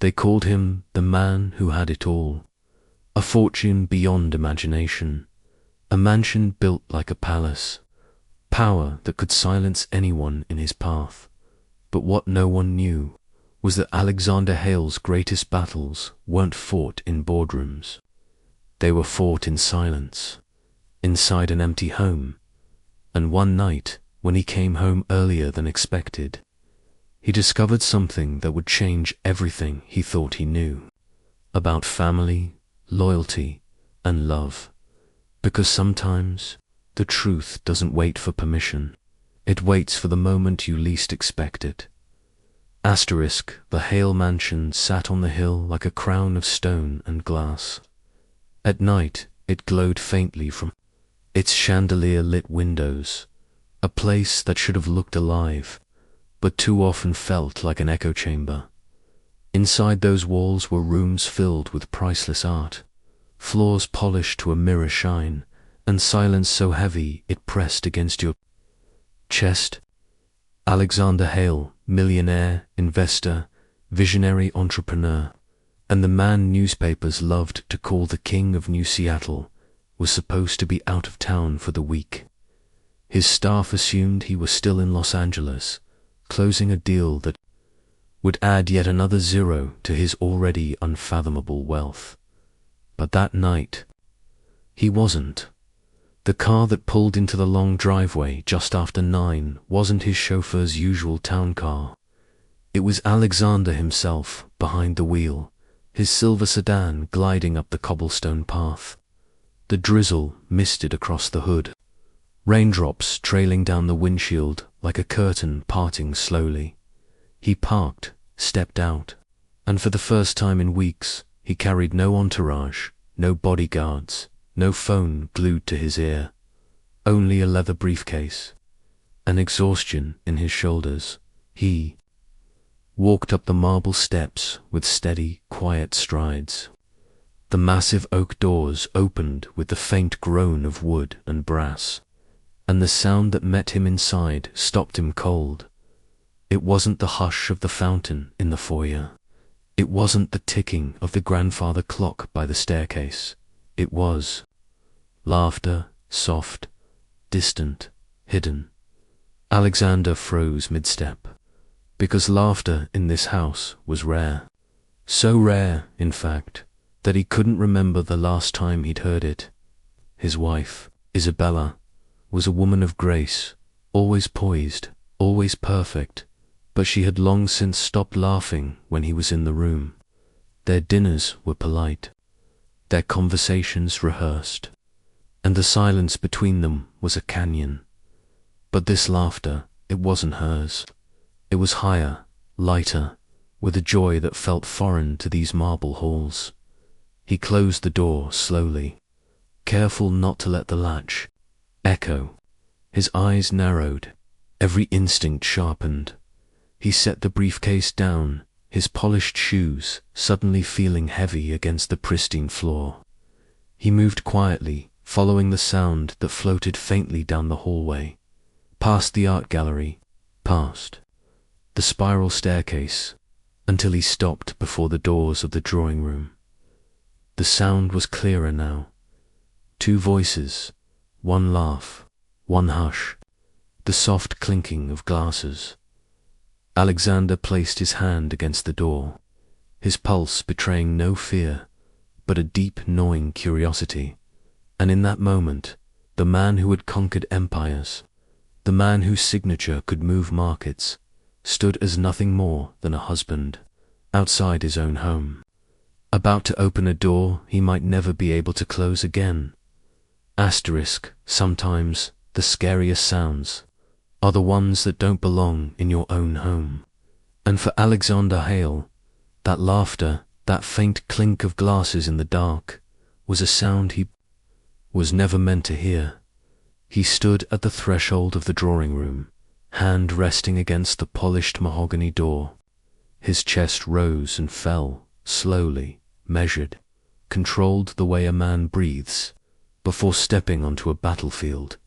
They called him the man who had it all, a fortune beyond imagination, a mansion built like a palace, power that could silence anyone in his path. But what no one knew was that Alexander Hale's greatest battles weren't fought in boardrooms. They were fought in silence, inside an empty home. And one night, when he came home earlier than expected, he discovered something that would change everything he thought he knew about family, loyalty, and love. Because sometimes the truth doesn't wait for permission. It waits for the moment you least expect it. Asterisk, the Hale mansion sat on the hill like a crown of stone and glass. At night, it glowed faintly from its chandelier-lit windows, a place that should have looked alive, but too often felt like an echo chamber. Inside those walls were rooms filled with priceless art, floors polished to a mirror shine, and silence so heavy it pressed against your chest. Alexander Hale, millionaire, investor, visionary entrepreneur, and the man newspapers loved to call the King of New Seattle, was supposed to be out of town for the week. His staff assumed he was still in Los Angeles, closing a deal that would add yet another zero to his already unfathomable wealth. But that night, he wasn't. The car that pulled into the long driveway just after 9 wasn't his chauffeur's usual town car. It was Alexander himself behind the wheel, his silver sedan gliding up the cobblestone path. The drizzle misted across the hood, raindrops trailing down the windshield like a curtain parting slowly. He parked, stepped out, and for the first time in weeks, he carried no entourage, no bodyguards, no phone glued to his ear, only a leather briefcase, an exhaustion in his shoulders. He walked up the marble steps with steady, quiet strides. The massive oak doors opened with the faint groan of wood and brass, and the sound that met him inside stopped him cold. It wasn't the hush of the fountain in the foyer. It wasn't the ticking of the grandfather clock by the staircase. It was laughter, soft, distant, hidden. Alexander froze mid-step, because laughter in this house was rare. So rare, in fact, that he couldn't remember the last time he'd heard it. His wife, Isabella, was a woman of grace, always poised, always perfect, but she had long since stopped laughing when he was in the room. Their dinners were polite, their conversations rehearsed, and the silence between them was a canyon. But this laughter, it wasn't hers. It was higher, lighter, with a joy that felt foreign to these marble halls. He closed the door slowly, careful not to let the latch echo. His eyes narrowed, every instinct sharpened. He set the briefcase down, his polished shoes suddenly feeling heavy against the pristine floor. He moved quietly, following the sound that floated faintly down the hallway, past the art gallery, past the spiral staircase, until he stopped before the doors of the drawing room. The sound was clearer now. 2 voices, 1 laugh, 1 hush, the soft clinking of glasses. Alexander placed his hand against the door, his pulse betraying no fear, but a deep gnawing curiosity. And in that moment, the man who had conquered empires, the man whose signature could move markets, stood as nothing more than a husband, outside his own home, about to open a door he might never be able to close again. Asterisk, sometimes the scariest sounds are the ones that don't belong in your own home. And for Alexander Hale, that laughter, that faint clink of glasses in the dark, was a sound he was never meant to hear. He stood at the threshold of the drawing room, hand resting against the polished mahogany door. His chest rose and fell, slowly, measured, controlled the way a man breathes before stepping onto a battlefield,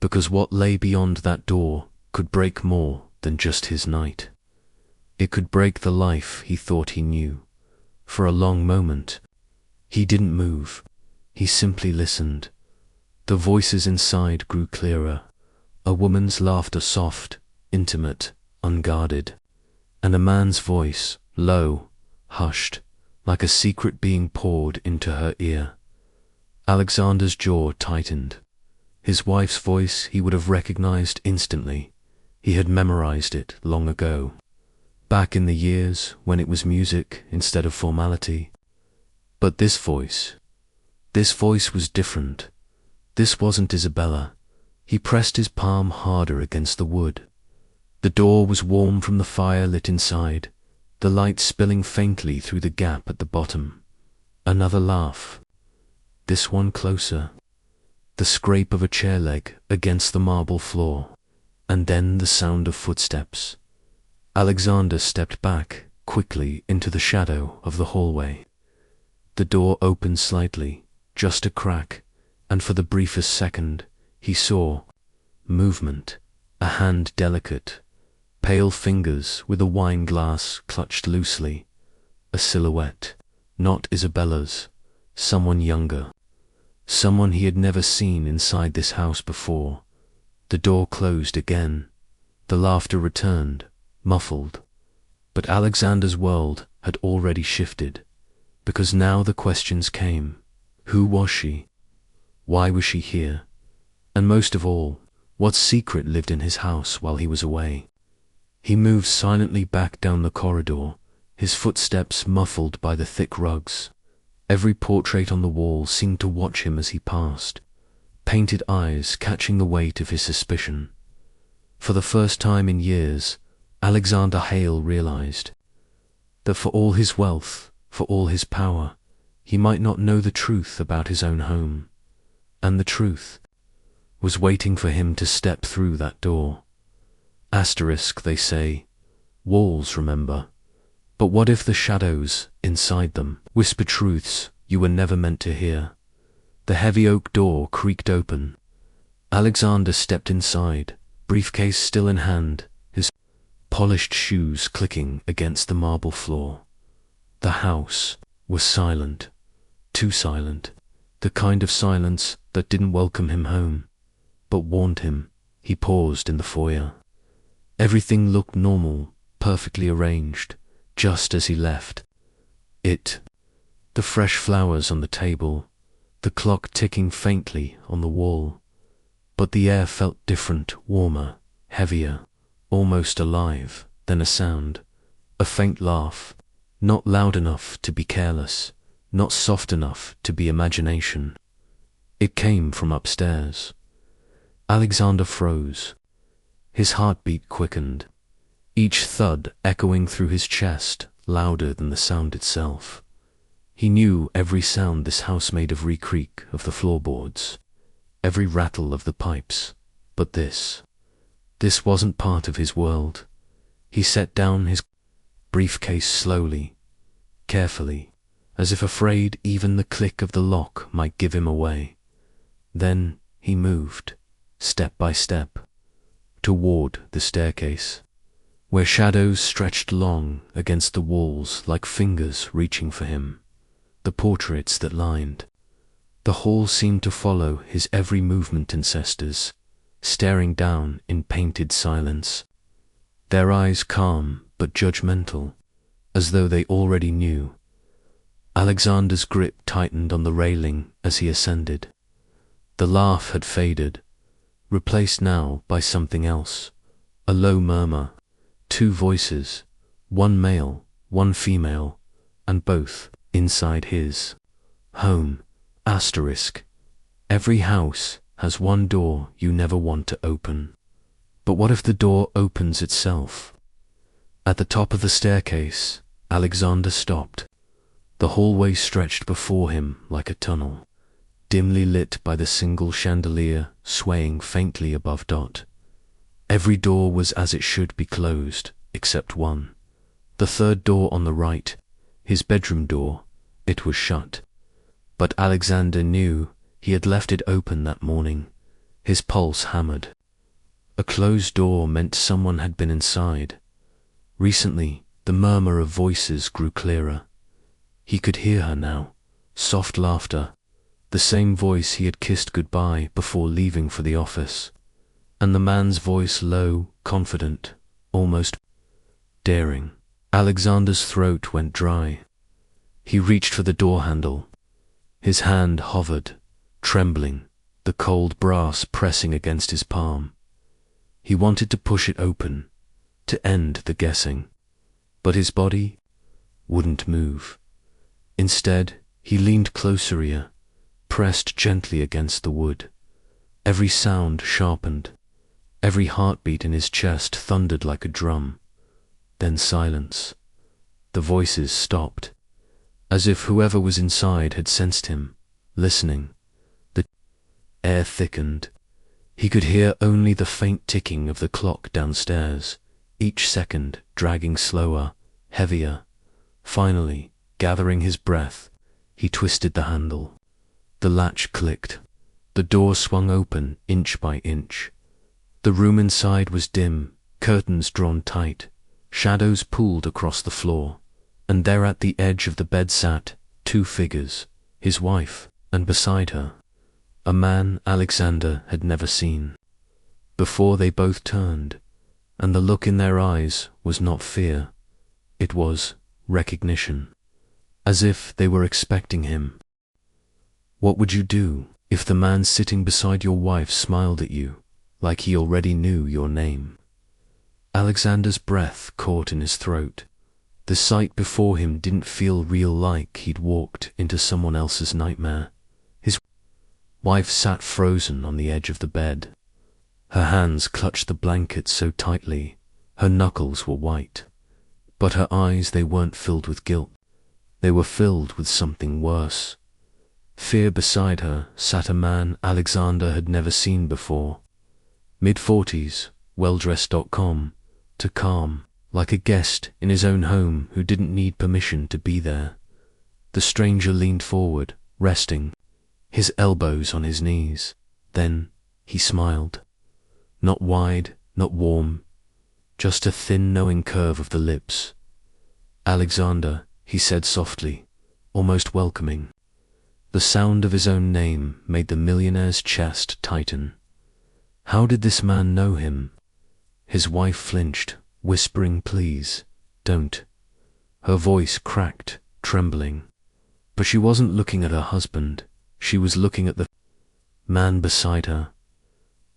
because what lay beyond that door could break more than just his night. It could break the life he thought he knew, For a long moment, he didn't move. He simply listened. The voices inside grew clearer. A woman's laughter soft, intimate, unguarded, and a man's voice, low, hushed, like a secret being poured into her ear. Alexander's jaw tightened. His wife's voice he would have recognized instantly. He had memorized it long ago, back in the years when it was music instead of formality. But this voice was different. This wasn't Isabella. He pressed his palm harder against the wood. The door was warm from the fire lit inside, the light spilling faintly through the gap at the bottom. Another laugh. This one closer. The scrape of a chair leg against the marble floor, and then the sound of footsteps. Alexander stepped back quickly into the shadow of the hallway. The door opened slightly, just a crack, and for the briefest second, he saw movement, a hand delicate, pale fingers with a wine glass clutched loosely, a silhouette, not Isabella's, someone younger, someone he had never seen inside this house before. The door closed again. The laughter returned, muffled. But Alexander's world had already shifted, because now the questions came. Who was she? Why was she here? And most of all, what secret lived in his house while he was away? He moved silently back down the corridor, his footsteps muffled by the thick rugs. Every portrait on the wall seemed to watch him as he passed, painted eyes catching the weight of his suspicion. For the first time in years, Alexander Hale realized that for all his wealth, for all his power, he might not know the truth about his own home. And the truth was waiting for him to step through that door. Asterisk, they say. Walls, remember. But what if the shadows inside them whisper truths you were never meant to hear? The heavy oak door creaked open. Alexander stepped inside, briefcase still in hand, his polished shoes clicking against the marble floor. The house was silent, too silent, the kind of silence that didn't welcome him home, but warned him. He paused in the foyer. Everything looked normal, perfectly arranged, just as he left it. The fresh flowers on the table, the clock ticking faintly on the wall. But the air felt different, warmer, heavier, almost alive. Then a sound, a faint laugh, not loud enough to be careless, not soft enough to be imagination. It came from upstairs. Alexander froze. His heartbeat quickened, each thud echoing through his chest, louder than the sound itself. He knew every sound this house made, every creak of the floorboards, every rattle of the pipes. But this wasn't part of his world. He set down his briefcase slowly, carefully, as if afraid even the click of the lock might give him away. Then he moved, step by step, toward the staircase, where shadows stretched long against the walls like fingers reaching for him. The portraits that lined the hall seemed to follow his every movement, ancestors, staring down in painted silence, their eyes calm but judgmental, as though they already knew. Alexander's grip tightened on the railing as he ascended. The laugh had faded, replaced now by something else, a low murmur, two voices, one male, one female, and both inside his home. Asterisk. Every house has one door you never want to open. But what if the door opens itself? At the top of the staircase, Alexander stopped. The hallway stretched before him like a tunnel, dimly lit by the single chandelier swaying faintly above Dot. Every door was as it should be closed, except one. The third door on the right, his bedroom door, it was shut. But Alexander knew he had left it open that morning. His pulse hammered. A closed door meant someone had been inside. Recently, the murmur of voices grew clearer. He could hear her now, soft laughter, the same voice he had kissed goodbye before leaving for the office, and the man's voice low, confident, almost daring. Alexander's throat went dry. He reached for the door handle. His hand hovered, trembling, the cold brass pressing against his palm. He wanted to push it open, to end the guessing, but his body wouldn't move. Instead, he leaned closer, pressed gently against the wood. Every sound sharpened. Every heartbeat in his chest thundered like a drum. Then silence. The voices stopped, as if whoever was inside had sensed him, listening. The air thickened. He could hear only the faint ticking of the clock downstairs, each second dragging slower, heavier. Finally, gathering his breath, he twisted the handle. The latch clicked. The door swung open inch by inch. The room inside was dim, curtains drawn tight, shadows pooled across the floor, and there at the edge of the bed sat two figures, his wife, and beside her, a man Alexander had never seen. Before they both turned, and the look in their eyes was not fear, it was recognition, as if they were expecting him. What would you do if the man sitting beside your wife smiled at you, like he already knew your name? Alexander's breath caught in his throat. The sight before him didn't feel real, like he'd walked into someone else's nightmare. His wife sat frozen on the edge of the bed. Her hands clutched the blanket so tightly, her knuckles were white. But her eyes, they weren't filled with guilt. They were filled with something worse. Fear. Beside her sat a man Alexander had never seen before. Mid-40s, well-dressed.com, to calm, like a guest in his own home who didn't need permission to be there. The stranger leaned forward, resting, his elbows on his knees. Then he smiled. Not wide, not warm, just a thin, knowing curve of the lips. "Alexander," he said softly, almost welcoming. The sound of his own name made the millionaire's chest tighten. How did this man know him? His wife flinched, whispering, "Please, don't." Her voice cracked, trembling. But she wasn't looking at her husband. She was looking at the man beside her.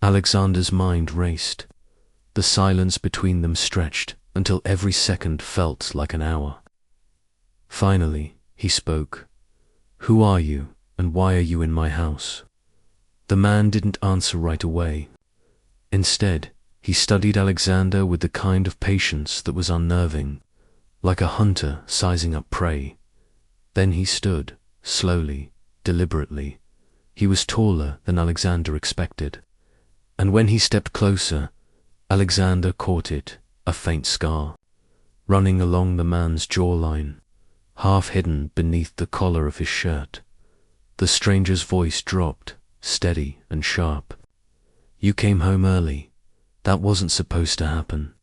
Alexander's mind raced. The silence between them stretched until every second felt like an hour. Finally, he spoke. "Who are you, and why are you in my house?" The man didn't answer right away. Instead, he studied Alexander with the kind of patience that was unnerving, like a hunter sizing up prey. Then he stood, slowly, deliberately. He was taller than Alexander expected, and when he stepped closer, Alexander caught it, a faint scar, running along the man's jawline, half hidden beneath the collar of his shirt. The stranger's voice dropped, steady and sharp. "You came home early. That wasn't supposed to happen."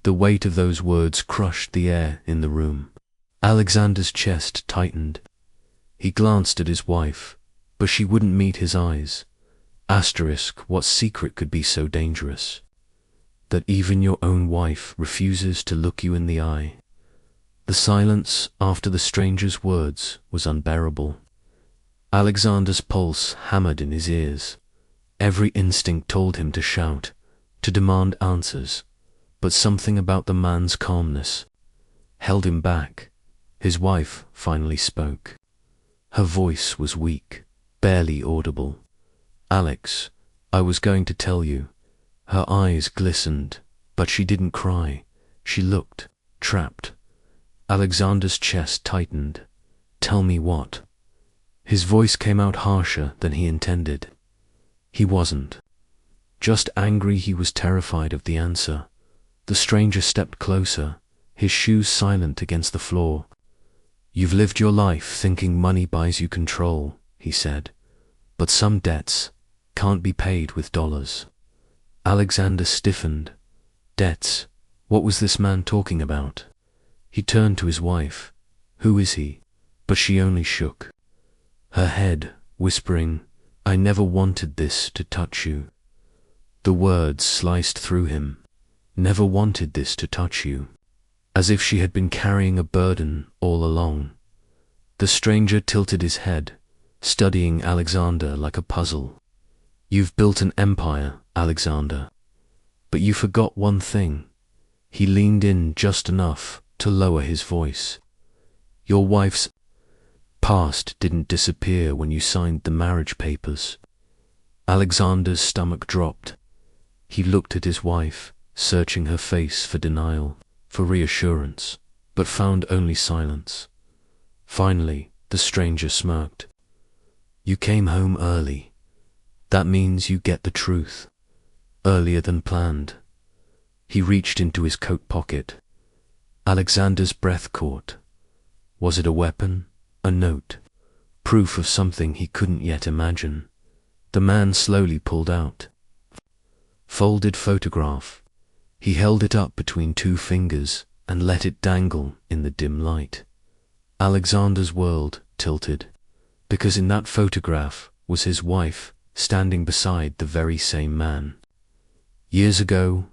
The weight of those words crushed the air in the room. Alexander's chest tightened. He glanced at his wife, but she wouldn't meet his eyes. Asterisk, what secret could be so dangerous? That even your own wife refuses to look you in the eye. The silence after the stranger's words was unbearable. Alexander's pulse hammered in his ears. Every instinct told him to shout, to demand answers, but something about the man's calmness held him back. His wife finally spoke. Her voice was weak, barely audible. "Alex, I was going to tell you." Her eyes glistened, but she didn't cry. She looked trapped. Alexander's chest tightened. "Tell me what?" His voice came out harsher than he intended. He wasn't just angry, he was terrified of the answer. The stranger stepped closer, his shoes silent against the floor. "You've lived your life thinking money buys you control," he said, "but some debts can't be paid with dollars." Alexander stiffened. Debts? What was this man talking about? He turned to his wife. "Who is he?" but she only shook her head, whispering, "I never wanted this to touch you." The words sliced through him. Never wanted this to touch you. As if she had been carrying a burden all along. The stranger tilted his head, studying Alexander like a puzzle. "You've built an empire, Alexander. But you forgot one thing." He leaned in just enough to lower his voice. "Your wife's past didn't disappear when you signed the marriage papers." Alexander's stomach dropped. He looked at his wife, searching her face for denial, for reassurance, but found only silence. Finally, the stranger smirked. "You came home early. That means you get the truth. Earlier than planned." He reached into his coat pocket. Alexander's breath caught. Was it a weapon? A note? Proof of something he couldn't yet imagine? The man slowly pulled out. Folded photograph. He held it up between two fingers and let it dangle in the dim light. Alexander's world tilted, because in that photograph was his wife standing beside the very same man. Years ago,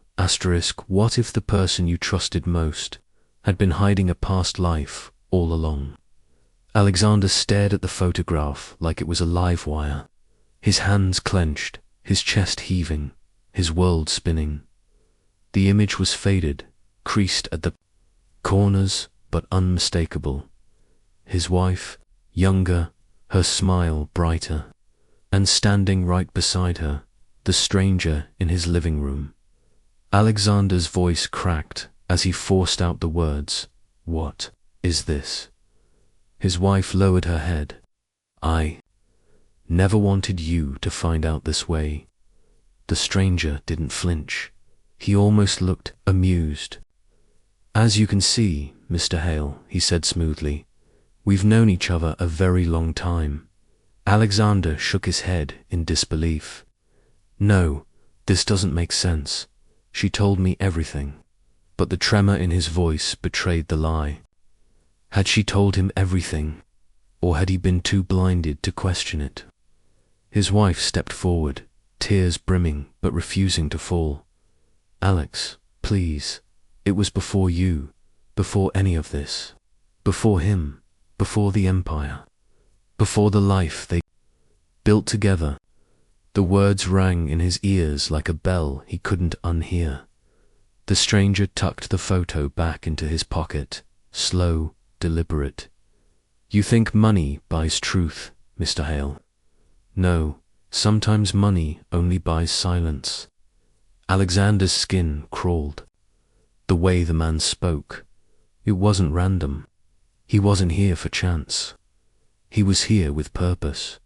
what if the person you trusted most had been hiding a past life all along? Alexander stared at the photograph like it was a live wire, his hands clenched, his chest heaving, his world spinning. The image was faded, creased at the corners, but unmistakable. His wife, younger, her smile brighter, and standing right beside her, the stranger in his living room. Alexander's voice cracked as he forced out the words, "What is this?" His wife lowered her head. "I never wanted you to find out this way." The stranger didn't flinch. He almost looked amused. "As you can see, Mr. Hale," he said smoothly, "we've known each other a very long time." Alexander shook his head in disbelief. "No, this doesn't make sense. She told me everything." But the tremor in his voice betrayed the lie. Had she told him everything, or had he been too blinded to question it? His wife stepped forward, tears brimming but refusing to fall. "Alex, please, it was before you, before any of this, before him, before the empire, before the life they built together." The words rang in his ears like a bell he couldn't unhear. The stranger tucked the photo back into his pocket, slow, deliberate. "You think money buys truth, Mr. Hale? No, sometimes money only buys silence." Alexander's skin crawled. The way the man spoke, it wasn't random. He wasn't here for chance. He was here with purpose.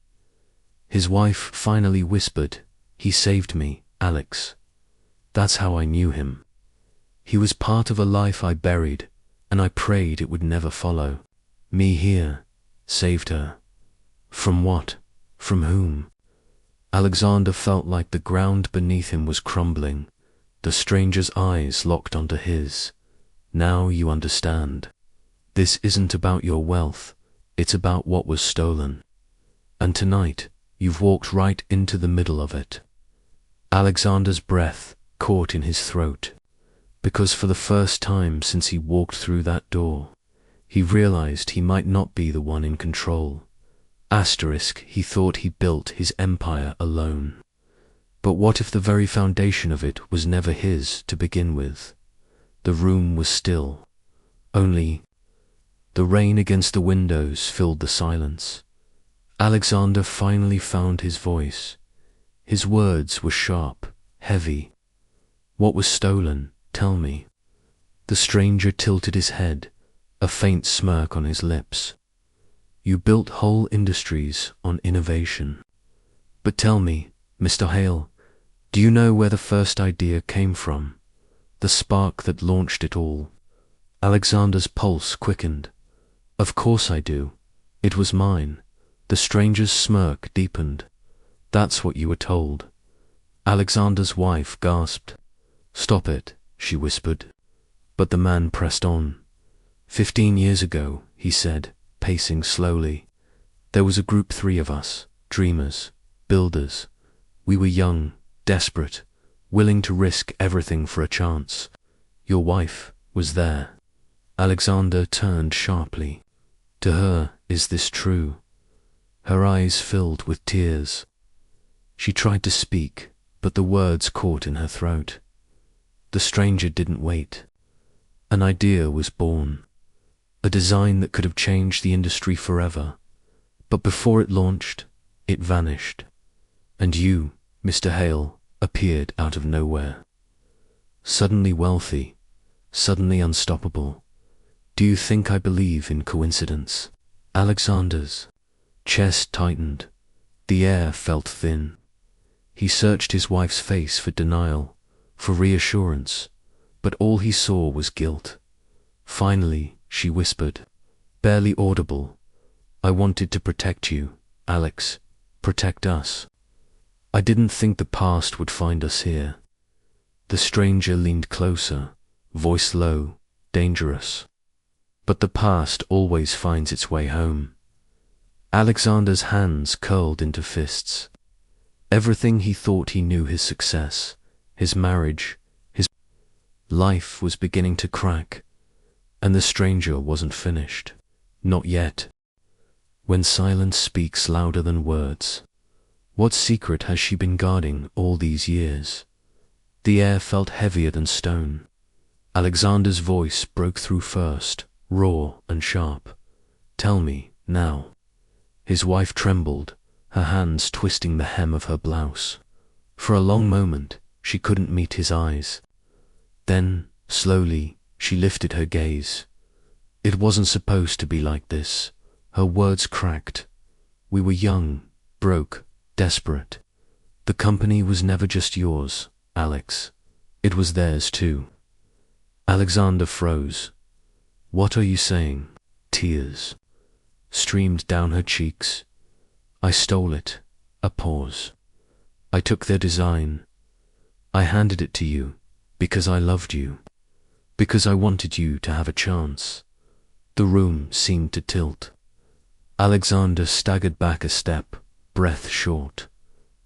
His wife finally whispered, "He saved me, Alex. That's how I knew him. He was part of a life I buried, and I prayed it would never follow. Me here saved her." From what? From whom? Alexander felt like the ground beneath him was crumbling. The stranger's eyes locked onto his. "Now you understand. This isn't about your wealth, it's about what was stolen. And tonight, you've walked right into the middle of it." Alexander's breath caught in his throat, because for the first time since he walked through that door, he realized he might not be the one in control. He thought he built his empire alone. But what if the very foundation of it was never his to begin with? The room was still. Only the rain against the windows filled the silence. Alexander finally found his voice. His words were sharp, heavy. "What was stolen? Tell me." The stranger tilted his head, a faint smirk on his lips. "You built whole industries on innovation. But tell me, Mr. Hale, do you know where the first idea came from? The spark that launched it all?" Alexander's pulse quickened. "Of course I do. It was mine." The stranger's smirk deepened. "That's what you were told." Alexander's wife gasped. "Stop it," she whispered. But the man pressed on. 15 years ago, he said, pacing slowly. There was a group 3 of us, dreamers, builders. We were young, desperate, willing to risk everything for a chance. Your wife was there. Alexander turned sharply. To her, is this true? Her eyes filled with tears. She tried to speak, but the words caught in her throat. The stranger didn't wait. An idea was born. A design that could have changed the industry forever. But before it launched, it vanished. And you, Mr. Hale, appeared out of nowhere. Suddenly wealthy, suddenly unstoppable. Do you think I believe in coincidence? Alexander's chest tightened. The air felt thin. He searched his wife's face for denial, for reassurance, but all he saw was guilt. Finally, she whispered, barely audible, I wanted to protect you, Alex, protect us. I didn't think the past would find us here. The stranger leaned closer, voice low, dangerous. But the past always finds its way home. Alexander's hands curled into fists. Everything he thought he knew, his success, his marriage, his life was beginning to crack, and the stranger wasn't finished. Not yet. When silence speaks louder than words, what secret has she been guarding all these years? The air felt heavier than stone. Alexander's voice broke through first, raw and sharp. Tell me, now. His wife trembled, her hands twisting the hem of her blouse. For a long moment, she couldn't meet his eyes. Then, slowly, she lifted her gaze. It wasn't supposed to be like this. Her words cracked. We were young, broke, desperate. The company was never just yours, Alex. It was theirs too. Alexander froze. What are you saying? Tears streamed down her cheeks. I stole it. A pause. I took their design. I handed it to you because I loved you, because I wanted you to have a chance. The room seemed to tilt. Alexander staggered back a step, breath short.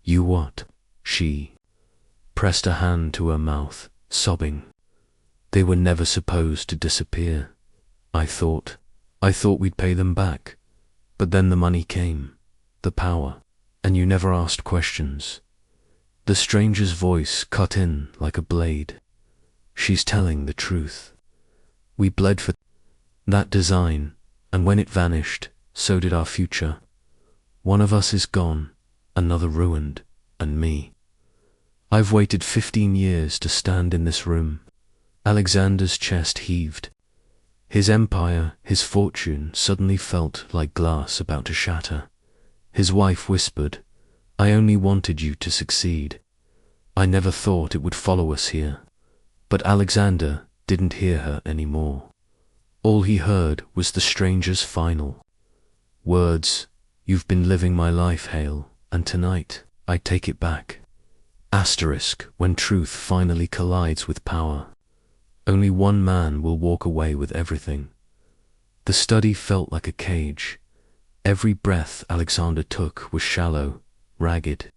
You what? She pressed a hand to her mouth, sobbing. They were never supposed to disappear. I thought we'd pay them back. But then the money came, the power, and you never asked questions. The stranger's voice cut in like a blade. She's telling the truth. We bled for that design, and when it vanished, so did our future. One of us is gone, another ruined, and me. I've waited 15 years to stand in this room. Alexander's chest heaved. His empire, his fortune suddenly felt like glass about to shatter. His wife whispered, I only wanted you to succeed. I never thought it would follow us here. But Alexander didn't hear her anymore. All he heard was the stranger's final words, You've been living my life, Hale, and tonight I take it back. Asterisk, when truth finally collides with power. Only one man will walk away with everything. The study felt like a cage. Every breath Alexander took was shallow, ragged.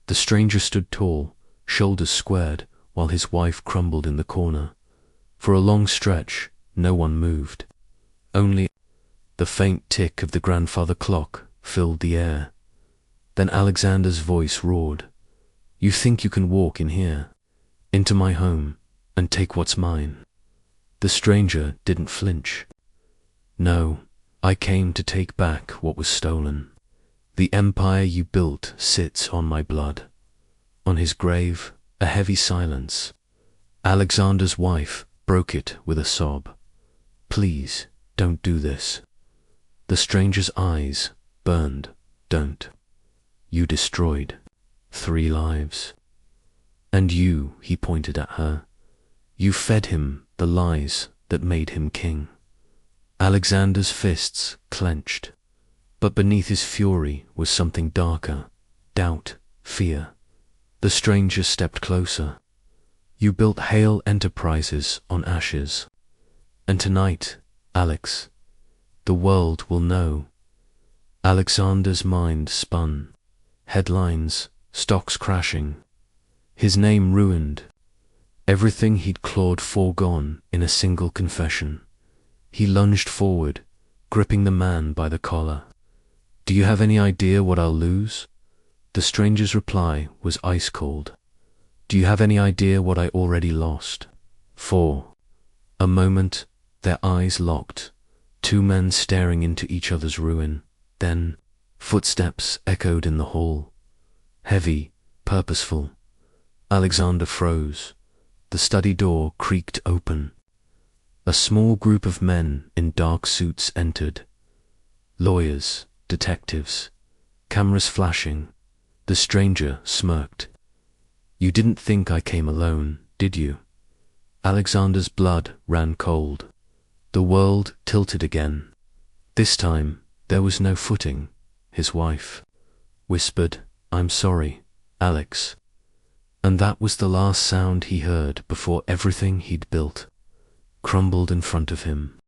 The stranger stood tall, shoulders squared, while his wife crumbled in the corner. For a long stretch, no one moved. Only the faint tick of the grandfather clock filled the air. Then Alexander's voice roared, You think you can walk in here, into my home, and take what's mine? The stranger didn't flinch. No, I came to take back what was stolen. The empire you built sits on my blood. On his grave, a heavy silence. Alexander's wife broke it with a sob. Please, don't do this. The stranger's eyes burned. Don't. You destroyed 3 lives. And you, he pointed at her, you fed him the lies that made him king. Alexander's fists clenched, but beneath his fury was something darker, doubt, fear. The stranger stepped closer. You built Hale Enterprises on ashes. And tonight, Alex, The world will know. Alexander's mind spun. Headlines, stocks crashing. His name ruined. Everything he'd clawed for gone in a single confession. He lunged forward, gripping the man by the collar. "Do you have any idea what I'll lose?" The stranger's reply was ice cold. "Do you have any idea what I already lost?" For a moment, their eyes locked, two men staring into each other's ruin. Then, footsteps echoed in the hall. Heavy, purposeful. Alexander froze. The study door creaked open. A small group of men in dark suits entered. Lawyers, detectives, cameras flashing. The stranger smirked. "You didn't think I came alone, did you?" Alexander's blood ran cold. The world tilted again. This time, there was no footing. His wife whispered, "I'm sorry, Alex." And that was the last sound he heard before everything he'd built crumbled in front of him.